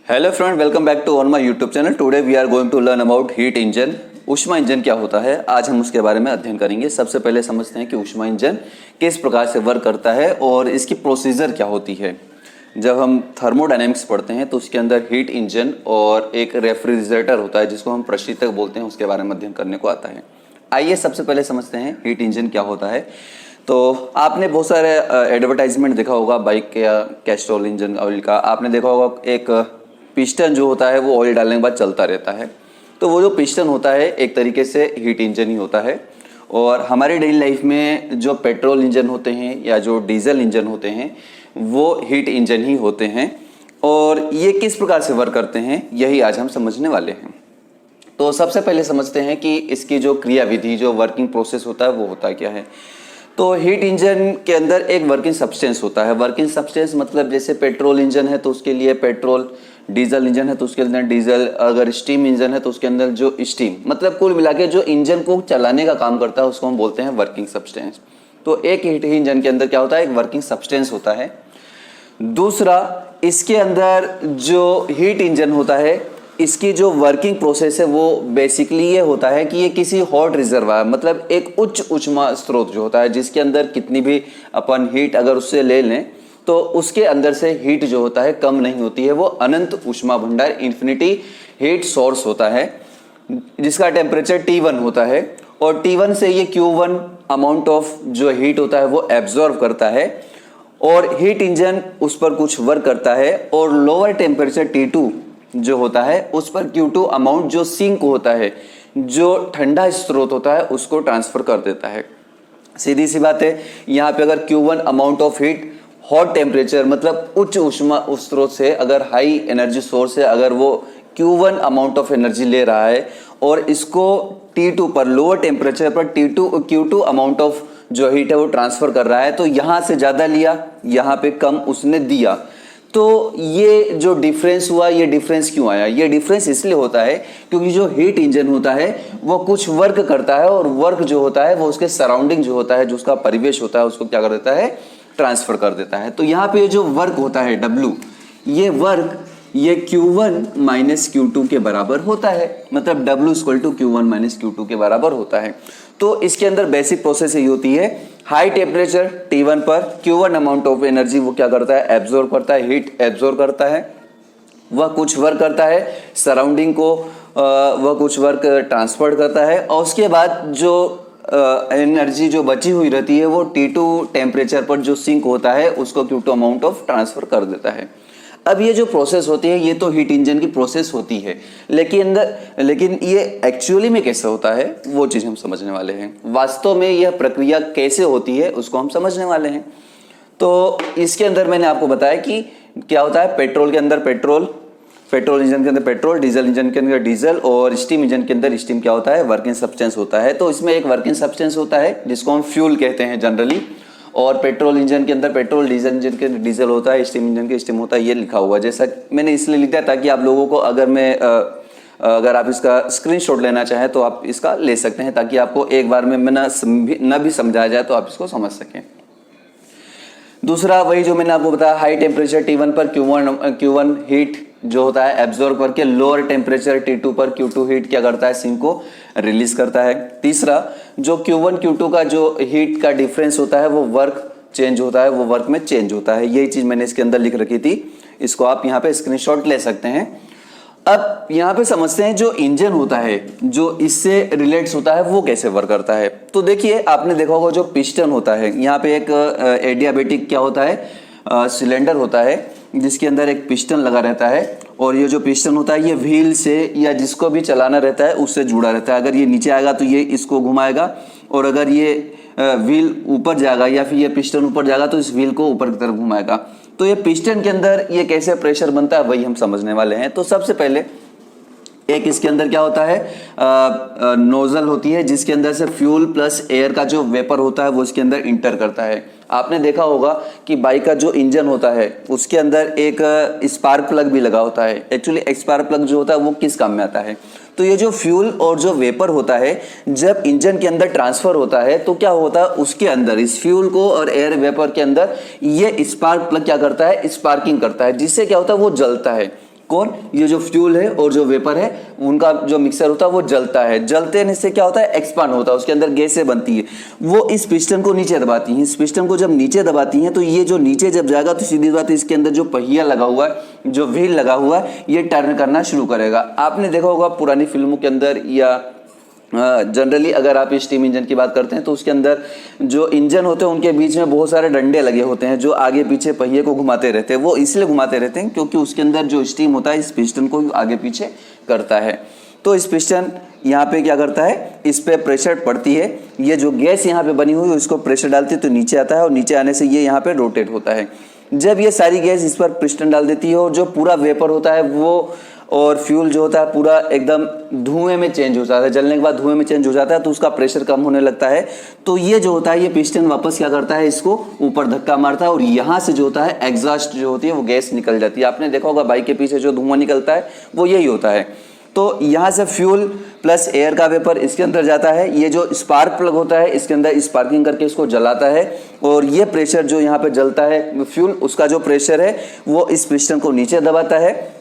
Hello friend, welcome back to on my YouTube channel. Today we are going to learn about heat engine. ऊष्मा engine क्या होता है, आज हम उसके बारे में अध्ययन करेंगे। सबसे पहले समझते हैं कि ऊष्मा इंजन किस प्रकार से वर्क करता है और इसकी प्रोसीजर क्या होती है। जब हम थर्मोडायनेमिक्स पढ़ते हैं तो उसके अंदर हीट इंजन और एक रेफ्रिजरेटर होता है जिसको हम प्रशीतक बोलते हैं, उसके बारे में अध्ययन करने को आता है। आइए सबसे पहले समझते हैं हीट इंजन क्या होता है। तो आपने बहुत सारे एडवर्टाइजमेंट देखा होगा बाइक या कैस्ट्रोल इंजन ऑयल का। आपने देखा होगा एक पिस्टन जो होता है वो ऑयल डालने के बाद चलता रहता है। तो वो जो पिस्टन होता है एक तरीके से हीट इंजन ही होता है। और हमारी डेली लाइफ में जो पेट्रोल इंजन होते हैं या जो डीजल इंजन होते हैं वो हीट इंजन ही होते हैं। और ये किस प्रकार से वर्क करते हैं यही आज हम समझने वाले हैं। तो सबसे पहले समझते हैं कि इसकी जो क्रियाविधि, जो वर्किंग प्रोसेस होता है वो होता क्या है। तो हीट इंजन के अंदर एक वर्किंग सब्सटेंस होता है। वर्किंग सब्सटेंस मतलब जैसे पेट्रोल इंजन है तो उसके लिए पेट्रोल, डीजल इंजन है तो उसके अंदर डीजल, अगर स्टीम इंजन है तो उसके अंदर जो स्टीम, मतलब कुल मिला के जो इंजन को चलाने का काम करता है उसको हम बोलते हैं वर्किंग सब्सटेंस। तो एक हीट इंजन के अंदर क्या होता है, एक वर्किंग सब्सटेंस होता है। दूसरा, इसके अंदर जो हीट इंजन होता है इसकी जो वर्किंग प्रोसेस है वो बेसिकली ये होता है कि ये किसी हॉट रिजर्वायर, मतलब एक उच्च ऊष्मा स्रोत जो होता है जिसके अंदर कितनी भी अपन हीट अगर उससे ले लें तो उसके अंदर से हीट जो होता है कम नहीं होती है। वो अनंत ऊष्मा भंडार, इन्फिनिटी हीट सोर्स होता है जिसका टेम्परेचर T1 होता है। और T1 से ये Q1 अमाउंट ऑफ जो हीट होता है वो एब्जॉर्व करता है और हीट इंजन उस पर कुछ वर्क करता है। और लोअर टेम्परेचर T2 जो होता है उस पर Q2 अमाउंट जो सिंक होता है, जो ठंडा स्रोत होता है, उसको ट्रांसफर कर देता है। सीधी सी बात है, यहाँ पे अगर Q1 amount of heat hot temperature मतलब उच्च ऊष्मा उस स्रोत से, अगर हाई एनर्जी सोर्स है, अगर वो Q1 अमाउंट ऑफ एनर्जी ले रहा है और इसको T2 पर लोअर टेम्परेचर पर Q2 अमाउंट ऑफ जो हीट है वो ट्रांसफर कर रहा है, तो यहाँ से ज़्यादा लिया, यहाँ पे कम उसने दिया। तो ये जो डिफरेंस हुआ, ये डिफरेंस क्यों आया? ये डिफरेंस इसलिए होता है क्योंकि जो हीट इंजन होता है वो कुछ वर्क करता है और वर्क जो होता है वो उसके सराउंडिंग जो होता है, जो उसका परिवेश होता है, उसको क्या कर देता है, ट्रांसफर कर देता है। तो यहाँ पे जो वर्क होता है W, ये वर्क ये Q1 माइनस Q2 के बराबर होता है, मतलब W equal to Q1 minus Q2 के बराबर होता है। तो इसके अंदर बेसिक प्रोसेस ये होती है, हाई टेम्परेचर T1 पर Q1 अमाउंट ऑफ एनर्जी वो क्या करता है, एब्जॉर्ब करता है, हीट एब्जॉर्ब करता है, वह कुछ वर्क करता है सराउंडिंग को, वह कुछ वर्क ट्रांसफर करता है और उसके बाद जो एनर्जी जो बची हुई रहती है वो T2 टेम्परेचर पर जो सिंक होता है उसको Q2 अमाउंट ऑफ ट्रांसफर कर देता है। अब ये जो प्रोसेस होती है ये तो हीट इंजन की प्रोसेस होती है, लेकिन ये एक्चुअली में कैसे होता है वो चीज़ हम समझने वाले हैं। वास्तव में यह प्रक्रिया कैसे होती है उसको हम समझने वाले हैं। तो इसके अंदर मैंने आपको बताया कि क्या होता है, पेट्रोल के अंदर पेट्रोल इंजन के अंदर पेट्रोल, डीजल इंजन के अंदर डीजल और स्टीम इंजन के अंदर स्टीम क्या होता है, वर्किंग सब्सटेंस होता है। तो इसमें एक वर्किंग सब्सटेंस होता है जिसको हम फ्यूल कहते हैं जनरली। और पेट्रोल इंजन के अंदर पेट्रोल, डीजल इंजन के डीजल होता है, स्टीम इंजन के स्टीम होता है। ये लिखा हुआ है, जैसा मैंने इसलिए लिखा है ताकि आप लोगों को अगर आप इसका स्क्रीनशॉट लेना चाहें तो आप इसका ले सकते हैं, ताकि आपको एक बार में न भी समझाया जाए तो आप इसको समझ सकें। दूसरा, वही जो मैंने आपको बताया, हाई टेम्परेचर T1 पर Q1 हीट जो होता है एब्जॉर्ब करके लोअर टेम्परेचर T2 पर Q2 हीट क्या करता है, सिंक को रिलीज करता है। तीसरा, जो Q1 Q2 का जो हीट का डिफरेंस होता है वो वर्क चेंज होता है, वो वर्क में चेंज होता है। यही चीज मैंने इसके अंदर लिख रखी थी, इसको आप यहाँ पे स्क्रीनशॉट ले सकते हैं। अब यहाँ पे समझते हैं जो इंजन होता है जो इससे रिलेट्स होता है वो कैसे वर्क करता है। तो देखिए, आपने देखा होगा जो पिस्टन होता है, यहाँ पे एक एडियाबेटिक क्या होता है, सिलेंडर होता है जिसके अंदर एक पिस्टन लगा रहता है। और ये जो पिस्टन होता है ये व्हील से या जिसको भी चलाना रहता है उससे जुड़ा रहता है। अगर ये नीचे आएगा तो ये इसको घुमाएगा, और अगर ये व्हील ऊपर जाएगा या फिर ये पिस्टन ऊपर जाएगा तो इस व्हील को ऊपर की तरफ घुमाएगा। तो ये पिस्टन के अंदर ये कैसे प्रेशर बनता है वही हम समझने वाले हैं। तो सबसे पहले एक इसके अंदर क्या होता है, नोजल होती है जिसके अंदर से फ्यूल प्लस एयर का जो वेपर होता है वो इसके अंदर इंटर करता है। आपने देखा होगा कि बाइक का जो इंजन होता है उसके अंदर एक स्पार्क प्लग भी लगा होता है। एक्चुअली स्पार्क प्लग जो होता है वो किस काम में आता है, तो ये जो फ्यूल और जो वेपर होता है जब इंजन के अंदर ट्रांसफर होता है तो क्या होता है, उसके अंदर इस फ्यूल को और एयर वेपर के अंदर ये स्पार्क प्लग क्या करता है, स्पार्किंग करता है, जिससे क्या होता है वो जलता है। कौन, ये जो फ्यूल है और जो वेपर है उनका जो मिक्सर होता है वो जलता है। जलते से क्या होता है, एक्सपांड होता है, उसके अंदर गैसें बनती है, वो इस पिस्टन को नीचे दबाती हैं। इस पिस्टन को जब नीचे दबाती हैं तो ये जो नीचे जब जाएगा तो सीधी बात है इसके अंदर जो पहिया लगा हुआ है, जो व्हील लगा हुआ है, ये टर्न करना शुरू करेगा। आपने देखा होगा पुरानी फिल्मों के अंदर या जनरली अगर आप स्टीम इंजन की बात करते हैं तो उसके अंदर जो इंजन होते हैं उनके बीच में बहुत सारे डंडे लगे होते हैं जो आगे पीछे पहिए को घुमाते रहते हैं। वो इसलिए घुमाते रहते हैं क्योंकि उसके अंदर जो स्टीम होता है इस पिस्टन को आगे पीछे करता है। तो इस पिस्टन यहाँ पे क्या करता है, इस पे प्रेशर पड़ती है, ये जो गैस यहाँ पे बनी हुई है इसको प्रेशर डालती है तो नीचे आता है और नीचे आने से ये यहाँ पे रोटेट होता है। जब ये सारी गैस इस पर पिस्टन डाल देती है और जो पूरा वेपर होता है वो और फ्यूल जो होता है पूरा एकदम धुएं में चेंज हो जाता है, जलने के बाद धुएं में चेंज हो जाता है तो उसका प्रेशर कम होने लगता है। तो ये जो होता है ये पिस्टन वापस क्या करता है, इसको ऊपर धक्का मारता है और यहाँ से जो होता है एग्जॉस्ट जो होती है वो गैस निकल जाती है। आपने देखा होगा बाइक के पीछे जो धुआं निकलता है वो यही होता है। तो यहाँ से फ्यूल प्लस एयर का वेपर इसके अंदर जाता है, ये जो स्पार्क प्लग होता है इसके अंदर स्पार्किंग करके इसको जलाता है और ये प्रेशर जो यहाँ पे जलता है फ्यूल, उसका जो प्रेशर है वो इस पिस्टन को नीचे दबाता है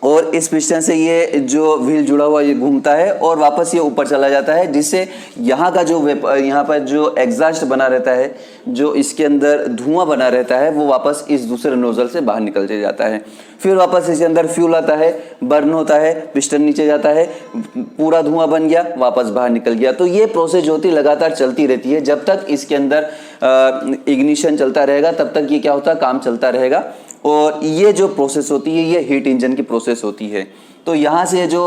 और इस पिस्टन से ये जो व्हील जुड़ा हुआ ये घूमता है और वापस ये ऊपर चला जाता है, जिससे यहाँ का जो यहाँ पर जो एग्जॉस्ट बना रहता है, जो इसके अंदर धुआं बना रहता है वो वापस इस दूसरे नोजल से बाहर निकल जाता है। फिर वापस इसके अंदर फ्यूल आता है, बर्न होता है, पिस्टन नीचे जाता है, पूरा धुआं बन गया, वापस बाहर निकल गया। तो ये प्रोसेस जो होती है लगातार चलती रहती है, जब तक इसके अंदर इग्निशन चलता रहेगा तब तक ये क्या होता है, काम चलता रहेगा। और ये जो प्रोसेस होती है ये हीट इंजन की प्रोसेस होती है। तो यहाँ से जो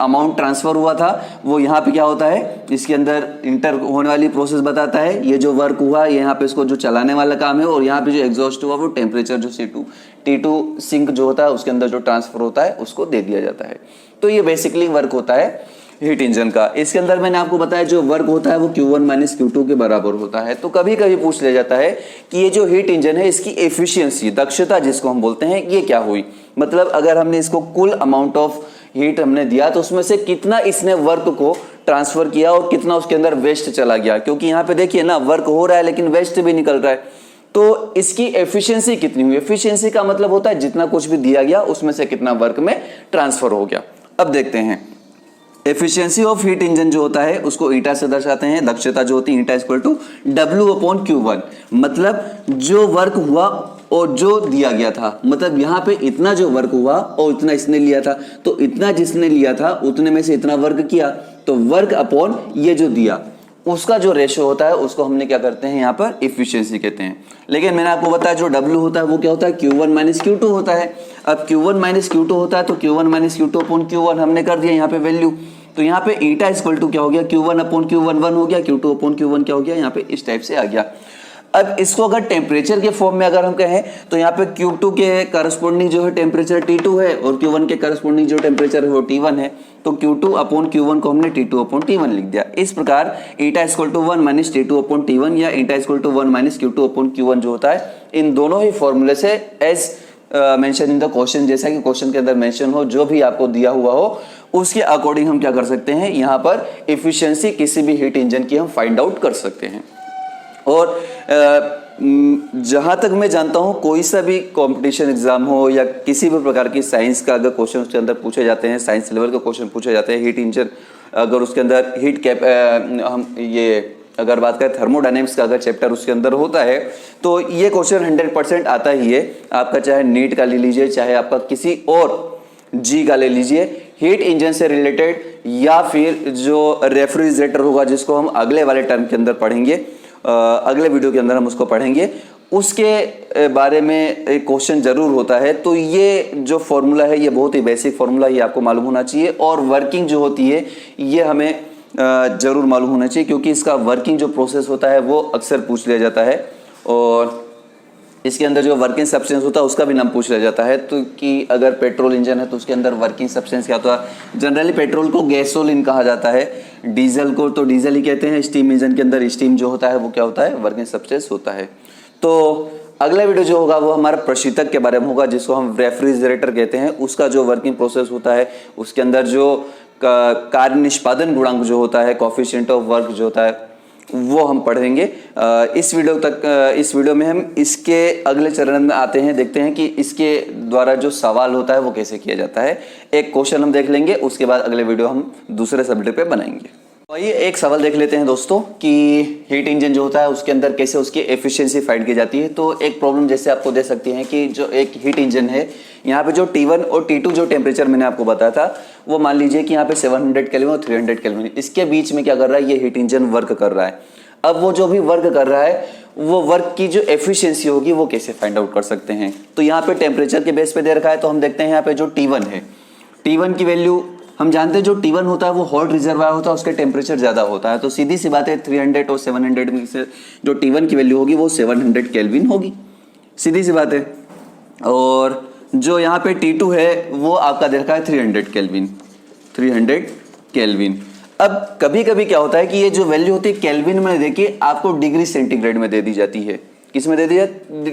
अमाउंट ट्रांसफ़र हुआ था वो यहाँ पे क्या होता है, इसके अंदर इंटर होने वाली प्रोसेस बताता है। ये जो वर्क हुआ यहाँ पे इसको जो चलाने वाला काम है और यहाँ पे जो एग्जॉस्ट हुआ वो टेम्परेचर जो T2 सिंक जो होता है उसके अंदर जो ट्रांसफ़र होता है उसको दे दिया जाता है। तो ये बेसिकली वर्क होता है हीट इंजन का। इसके अंदर मैंने आपको बताया जो वर्क होता है वो Q1 माइनस Q2 के बराबर होता है। तो कभी कभी पूछ लिया जाता है कि ये जो हीट इंजन है इसकी एफिशिएंसी, दक्षता जिसको हम बोलते हैं, ये क्या हुई। मतलब अगर हमने इसको कुल अमाउंट ऑफ हीट हमने दिया तो उसमें से कितना इसने वर्क को ट्रांसफर किया और कितना उसके अंदर वेस्ट चला गया। क्योंकि यहाँ पे देखिए ना वर्क हो रहा है लेकिन वेस्ट भी निकल रहा है, तो इसकी एफिशिएंसी कितनी हुई। एफिशिएंसी का मतलब होता है जितना कुछ भी दिया गया उसमें से कितना वर्क में ट्रांसफर हो गया। अब देखते हैं एफिशिएंसी ऑफ हीट इंजन जो होता है उसको ईटा से दर्शाते हैं। दक्षता जो होती है ईटा इक्वल टू W/Q1, मतलब जो वर्क हुआ और जो दिया गया था। मतलब यहाँ पे इतना जो वर्क हुआ और इतना इसने लिया था, तो इतना जिसने लिया था उतने में से इतना वर्क किया, तो वर्क अपॉन ये जो दिया उसका जो रेशो होता है उसको हमने क्या करते हैं यहाँ पर एफिशिएंसी कहते हैं। लेकिन मैंने आपको बताया जो W होता है वो क्या होता है, Q1 माइनस Q2 होता है। अब Q1 माइनस Q2 होता है तो Q1 minus Q2 upon Q1 हमने कर दिया यहाँ पे वैल्यू। तो यहाँ पे ईटा इक्वल टू क्या हो गया, Q1 अपॉन Q1 1 हो गया, Q2 अपॉन Q1 क्या हो गया, यहाँ पे इस टाइप से आ गया। अब इसको अगर टेम्परेचर के फॉर्म में अगर हम कहें तो यहाँ पे Q2 के करस्पॉन्डिंग जो है टेम्परेचर T2 है और Q1 के करस्पॉन्डिंग जो टेम्परेचर है वो T1 है। तो Q2 अपॉन Q1 को हमने T2 अपॉन T1 लिख दिया। इस प्रकार eta equal to 1 minus T2 upon T1 या eta equal to 1 minus Q2 upon Q1 जो होता है, इन दोनों ही फॉर्मूले से as mentioned in the question, जैसा कि क्वेश्चन के अंदर मेंशन हो, जो भी आपको दिया हुआ हो उसके अकॉर्डिंग हम क्या कर सकते हैं, यहाँ पर एफिशिएंसी किसी भी हीट इंजन की हम फाइंड आउट कर सकते हैं। और जहाँ तक मैं जानता हूँ कोई सा भी कंपटीशन एग्जाम हो या किसी भी प्रकार की साइंस का अगर क्वेश्चन उसके अंदर पूछे जाते हैं, साइंस लेवल के क्वेश्चन पूछे जाते हैं, हीट इंजन अगर उसके अंदर हीट कैप हम ये अगर बात करें थर्मोडायनेमिक्स का अगर चैप्टर उसके अंदर होता है तो ये क्वेश्चन 100% आता ही है। आपका चाहे नीट का ले लीजिए, चाहे आपका किसी और जी का ले लीजिए, हीट इंजन से रिलेटेड या फिर जो रेफ्रिजरेटर होगा जिसको हम अगले वाले टर्म के अंदर पढ़ेंगे, अगले वीडियो के अंदर हम उसको पढ़ेंगे, उसके बारे में एक क्वेश्चन जरूर होता है। तो ये जो फॉर्मूला है ये बहुत ही बेसिक फॉर्मूला, ये आपको मालूम होना चाहिए। और वर्किंग जो होती है ये हमें जरूर मालूम होना चाहिए, क्योंकि इसका वर्किंग जो प्रोसेस होता है वो अक्सर पूछ लिया जाता है। और इसके अंदर जो वर्किंग सब्सटेंस होता है उसका भी नाम पूछ लिया जाता है। तो कि अगर पेट्रोल इंजन है तो उसके अंदर वर्किंग सब्सटेंस क्या होता है। जनरली पेट्रोल को गैसोलीन कहा जाता है, डीजल को तो डीजल ही कहते हैं। स्टीम इंजन के अंदर स्टीम जो होता है वो क्या होता है, वर्किंग सब्सटेंस होता है। तो अगला वीडियो जो होगा वो हमारा प्रशीतक के बारे में होगा, जिसको हम रेफ्रिजरेटर कहते हैं। उसका जो वर्किंग प्रोसेस होता है, उसके अंदर जो कार्य निष्पादन गुणांक जो होता है, कोफिशिएंट ऑफ वर्क जो होता है, वो हम पढ़ेंगे इस वीडियो में हम इसके अगले चरण में आते हैं, देखते हैं कि इसके द्वारा जो सवाल होता है वो कैसे किया जाता है। एक क्वेश्चन हम देख लेंगे, उसके बाद अगले वीडियो हम दूसरे सब्जेक्ट पे बनाएंगे। आइए एक सवाल देख लेते हैं दोस्तों कि हीट इंजन जो होता है उसके अंदर कैसे उसकी एफिशिएंसी फाइंड की जाती है। तो एक प्रॉब्लम जैसे आपको दे सकती है कि जो एक हीट इंजन है, यहाँ पे जो T1 और T2 जो टेम्परेचर मैंने आपको बताया था, वो मान लीजिए कि यहाँ पे 700 केल्विन और 300 केल्विन, इसके बीच में क्या कर रहा है, ये हीट इंजन वर्क कर रहा है। अब वो जो भी वर्क कर रहा है, वो वर्क की जो एफिशिएंसी होगी वो कैसे फाइंड आउट कर सकते हैं। तो यहाँ पे टेम्परेचर के बेस पे दे रखा है, तो हम देखते हैं यहाँ पे जो T1 है, T1 की वैल्यू हम जानते हैं जो T1 होता है वो हॉट रिजर्वायर होता है, उसका टेम्परेचर ज़्यादा होता है। तो सीधी सी बात है 300 और 700 में से जो T1 की वैल्यू होगी वो 700 केल्विन होगी, सीधी सी बात है। और जो यहाँ पे T2 है वो आपका दे रखा है 300 केल्विन, 300 केल्विन। अब कभी कभी क्या होता है कि ये जो वैल्यू होती है केल्विन में देखिए आपको डिग्री सेंटीग्रेड में दे दी जाती है। किस में दे दिया,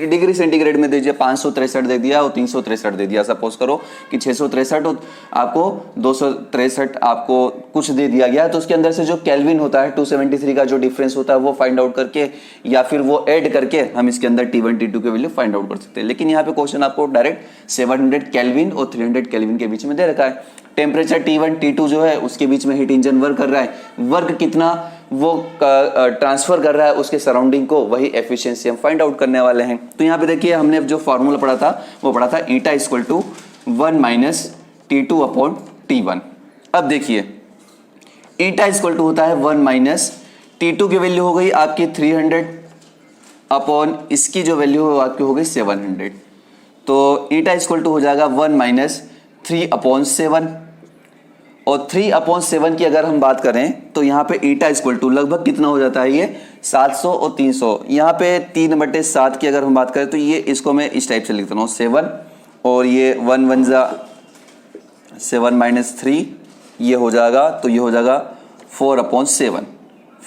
डिग्री सेंटीग्रेड में दे दिया, 563 दे दिया और 363 दे दिया। सपोज करो कि 663 और आपको 263 आपको कुछ दे दिया गया, तो उसके अंदर से जो केल्विन होता है 273 का जो डिफरेंस होता है वो फाइंड आउट करके या फिर वो ऐड करके हम इसके अंदर T1 T2 के वैल्यू फाइंड आउट कर सकते हैं। लेकिन यहाँ पे क्वेश्चन आपको डायरेक्ट 700 केल्विन और 300 केल्विन के बीच में दे रखा है। टेम्परेचर T1 T2 जो है उसके बीच में हीट इंजन वर्क कर रहा है, वर्क कितना वो ट्रांसफर कर रहा है उसके सराउंडिंग को, वही एफिशिएंसी हम फाइंड आउट करने वाले हैं। तो यहाँ पे देखिए हमने जो फॉर्मूला पढ़ा था वो पढ़ा था eta equal to 1 minus T2 upon T1। अब देखिए ईटा इक्वल टू होता है 1 माइनस T2 की वैल्यू हो गई आपकी 300 अपॉन इसकी जो वैल्यू हो आपकी हो गई 700। तो ईटा इक्वल टू हो जाएगा 1 माइनस 3 अपॉन 7, और 3 अपॉन 7 की अगर हम बात करें तो यहाँ पे ईटा इक्वल टू लगभग कितना हो जाता है, ये 700 और 300। यहाँ पे 3/7 की अगर हम बात करें तो ये इसको मैं इस टाइप से लिखता हूँ 7, और ये 1 1 जा 7 माइनस 3 ये हो जाएगा, तो ये हो जाएगा 4 अपॉन 7,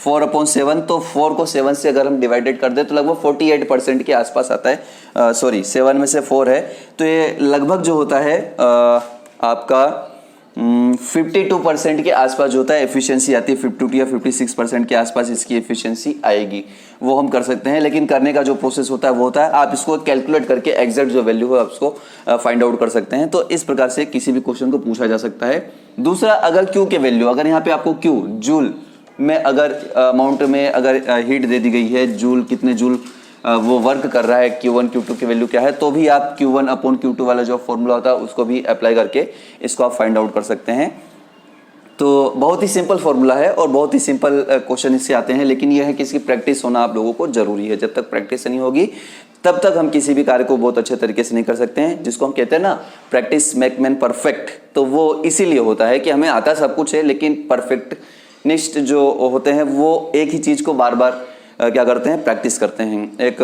4 अपॉन 7। तो 4 को 7 से अगर हम डिवाइडेड कर दे तो लगभग 48% के आसपास आता है। सॉरी 7 में से 4 है तो ये लगभग जो होता है आपका 52% के आसपास जो होता है एफिशिएंसी आती है, 52 या 56% के आसपास इसकी एफिशिएंसी आएगी, वो हम कर सकते हैं। लेकिन करने का जो प्रोसेस होता है वो होता है आप इसको कैलकुलेट करके एग्जैक्ट जो वैल्यू है आप उसको फाइंड आउट कर सकते हैं। तो इस प्रकार से किसी भी क्वेश्चन को पूछा जा सकता है। दूसरा, अगर Q के वैल्यू, अगर यहाँ पे आपको Q जूल में अगर अमाउंट में अगर हीट दे दी गई है, जूल कितने जूल वो वर्क कर रहा है, Q1 Q2 की वैल्यू क्या है, तो भी आप Q1 अपॉन Q2 वाला जो फॉर्मूला होता है उसको भी अप्लाई करके इसको आप फाइंड आउट कर सकते हैं। तो बहुत ही सिंपल फॉर्मूला है और बहुत ही सिंपल क्वेश्चन इससे आते हैं, लेकिन यह है कि इसकी प्रैक्टिस होना आप लोगों को जरूरी है। जब तक प्रैक्टिस नहीं होगी तब तक हम किसी भी कार्य को बहुत अच्छे तरीके से नहीं कर सकते हैं। जिसको हम कहते हैं ना प्रैक्टिस मेक मैन परफेक्ट, तो वो इसीलिए होता है कि हमें आता सब कुछ है लेकिन परफेक्टनिस्ट जो होते हैं वो एक ही चीज़ को बार बार क्या करते हैं, प्रैक्टिस करते हैं। एक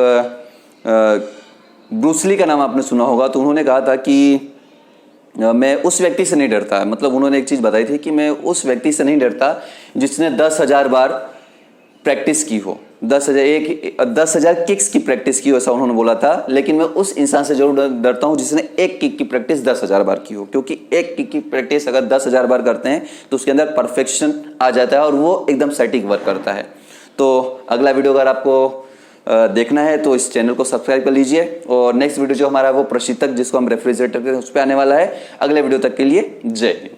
ब्रूस ली का नाम आपने सुना होगा, तो उन्होंने कहा था कि मैं उस व्यक्ति से नहीं डरता, मतलब उन्होंने एक चीज़ बताई थी कि मैं उस व्यक्ति से नहीं डरता जिसने 10,000 बार प्रैक्टिस की हो, 10,000 किक्स की प्रैक्टिस की हो, ऐसा उन्होंने बोला था। लेकिन मैं उस इंसान से जरूर डरता हूँ जिसने एक किक की प्रैक्टिस 10,000 बार की हो, क्योंकि एक किक की प्रैक्टिस अगर 10,000 बार करते हैं तो उसके अंदर परफेक्शन आ जाता है और वो एकदम सटीक वर्क करता है। तो अगला वीडियो अगर आपको देखना है तो इस चैनल को सब्सक्राइब कर लीजिए, और नेक्स्ट वीडियो जो हमारा वो प्रशीतक जिसको हम रेफ्रिजरेटर के उस पर आने वाला है। अगले वीडियो तक के लिए जय हिंद।